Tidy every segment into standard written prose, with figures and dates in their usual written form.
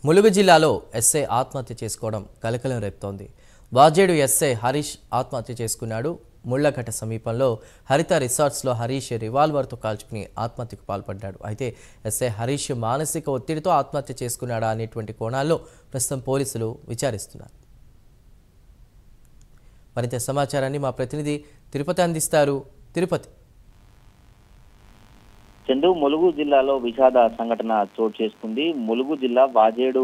ములుగు జిల్లాలో ఎస్ఐ ఆత్మహత్య చేసుకోవడం కలకలం రేపుతోంది. వాజేడు ఎస్ఐ హరీష్ ఆత్మహత్య చేసుకున్నాడు. ముళ్లఘట్ట సమీపంలో హరిత రిసార్ట్స్లో హరీష్ రివాల్వర్తో కాల్చుకుని ఆత్మహత్యకు పాల్పడ్డాడు. అయితే ఎస్ఐ హరీష్ మానసిక ఒత్తిడితో ఆత్మహత్య చేసుకున్నాడా అనేటువంటి కోణాల్లో ప్రస్తుతం పోలీసులు విచారిస్తున్నారు. మరింత సమాచారాన్ని మా ప్రతినిధి తిరుపతి అందిస్తారు. తిరుపతి. చందు, ములుగు జిల్లాలో విషాద సంఘటన చోటు చేసుకుంది. ములుగు జిల్లా వాజేడు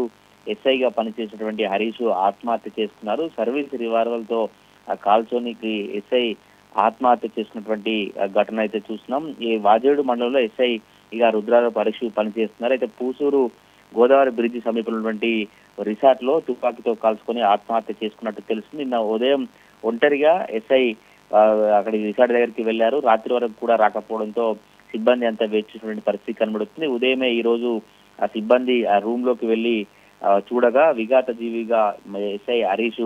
ఎస్ఐగా పనిచేసినటువంటి హరీష్ ఆత్మహత్య చేసుకున్నారు. సర్వీస్ రివాల్వర్తో కాల్చోనికి ఎస్ఐ ఆత్మహత్య చేసుకున్నటువంటి ఘటన అయితే చూస్తున్నాం. ఈ వాజేడు మండలంలో ఎస్ఐ ఇక రుద్రాల పరీక్ష పనిచేస్తున్నారు. అయితే పూసూరు గోదావరి బ్రిడ్జి సమీపంలో ఉన్నటువంటి రిసార్ట్ లో తుపాకీతో కాల్చుకొని ఆత్మహత్య చేసుకున్నట్టు తెలుస్తుంది. నిన్న ఉదయం ఒంటరిగా ఎస్ఐ అక్కడి రిసార్ట్ దగ్గరికి వెళ్లారు. రాత్రి వరకు కూడా రాకపోవడంతో సిబ్బంది అంతా వేచినటువంటి పరిస్థితి కనబడుతుంది. ఉదయమే ఈ రోజు ఆ సిబ్బంది ఆ రూమ్ లోకి వెళ్లి చూడగా విఘాత జీవిగా ఎస్ఐ హరీష్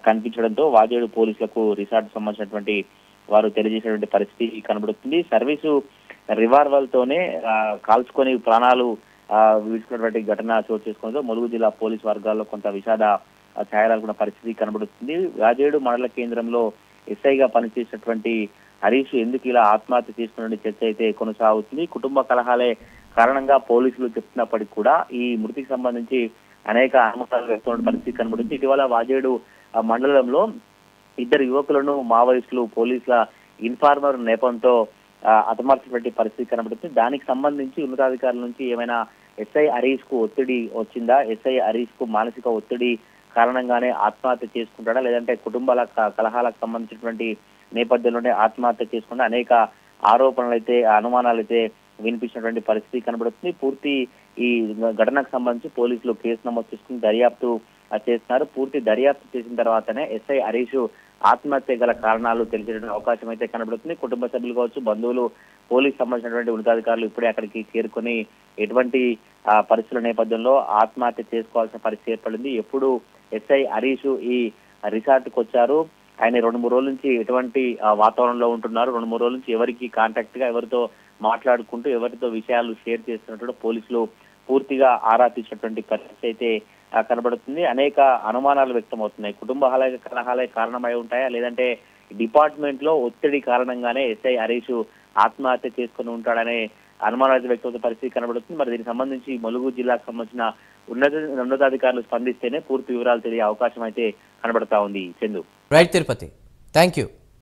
కనిపించడంతో వాజేడు పోలీసులకు రిసార్ట్ సంబంధించినటువంటి వారు తెలియజేసినటువంటి పరిస్థితి కనబడుతుంది. సర్వీసు రివాల్వర్ తోనే కాల్చుకొని ప్రాణాలు విడుచుకున్నటువంటి ఘటన చోటు చేసుకోవడంతో ములుగు జిల్లా పోలీసు వర్గాల్లో కొంత విషాద ఛాయలాల్సిన పరిస్థితి కనబడుతుంది. వాజేడు మండల కేంద్రంలో ఎస్ఐగా పనిచేసినటువంటి హరీష్ ఎందుకు ఇలా ఆత్మహత్య చేసుకున్న చర్చ అయితే కొనసాగుతుంది. కుటుంబ కలహాలే కారణంగా పోలీసులు చెప్తున్నప్పటికీ కూడా ఈ మృతికి సంబంధించి అనేక అనుమానాలు వ్యక్తమైన పరిస్థితి కనబడుతుంది. ఇటీవల వాజేడు మండలంలో ఇద్దరు యువకులను మావోయిస్టులు పోలీసుల ఇన్ఫార్మర్ నేపంతో హతమార్చినటువంటి పరిస్థితి కనబడుతుంది. దానికి సంబంధించి ఉన్నతాధికారుల నుంచి ఏమైనా ఎస్ఐ హరీష్ కు ఒత్తిడి వచ్చిందా, ఎస్ఐ హరీష్ కు మానసిక ఒత్తిడి కారణంగానే ఆత్మహత్య చేసుకుంటాడా, లేదంటే కుటుంబాల కలహాలకు సంబంధించినటువంటి నేపథ్యంలోనే ఆత్మహత్య చేసుకుంటే అనేక ఆరోపణలు అయితే అనుమానాలు అయితే వినిపించినటువంటి పరిస్థితి కనబడుతుంది. పూర్తి ఈ ఘటనకు సంబంధించి పోలీసులు కేసు నమోదు చేసుకుని దర్యాప్తు చేస్తున్నారు. పూర్తి దర్యాప్తు చేసిన తర్వాతనే ఎస్ఐ హరీష్ ఆత్మహత్య గల కారణాలు తెలిసేటువంటి అవకాశం అయితే కనబడుతుంది. కుటుంబ సభ్యులు కావచ్చు, బంధువులు, పోలీసు సంబంధించినటువంటి ఉన్నతాధికారులు ఇప్పుడే అక్కడికి చేరుకుని ఎటువంటి పరిస్థితుల నేపథ్యంలో ఆత్మహత్య చేసుకోవాల్సిన పరిస్థితి ఏర్పడింది, ఎప్పుడు ఎస్ఐ హరీష్ ఈ రిసార్ట్ కు వచ్చారు, ఆయన 2-3 రోజుల నుంచి ఎటువంటి వాతావరణంలో ఉంటున్నారు, 2-3 రోజుల నుంచి ఎవరికి కాంటాక్ట్ గా ఎవరితో మాట్లాడుకుంటూ ఎవరితో విషయాలు షేర్ చేస్తున్నట్టు పోలీసులు పూర్తిగా ఆరా తీసినటువంటి పరిస్థితి అయితే కనబడుతుంది. అనేక అనుమానాలు వ్యక్తమవుతున్నాయి. కుటుంబ కలహాలే కారణమై ఉంటాయా, లేదంటే డిపార్ట్మెంట్ లో ఒత్తిడి కారణంగానే ఎస్ఐ హరీష్ ఆత్మహత్య చేసుకుని ఉంటాడనే అనుమానాలు వ్యక్తమవుతున్న పరిస్థితి కనబడుతుంది. మరి దీనికి సంబంధించి ములుగు జిల్లాకు సంబంధించిన ఉన్నతాధికారులు స్పందిస్తేనే పూర్తి వివరాలు తెలియ అవకాశం అయితే కనబడతా ఉంది. Chandu. Right Tirupati, thank you.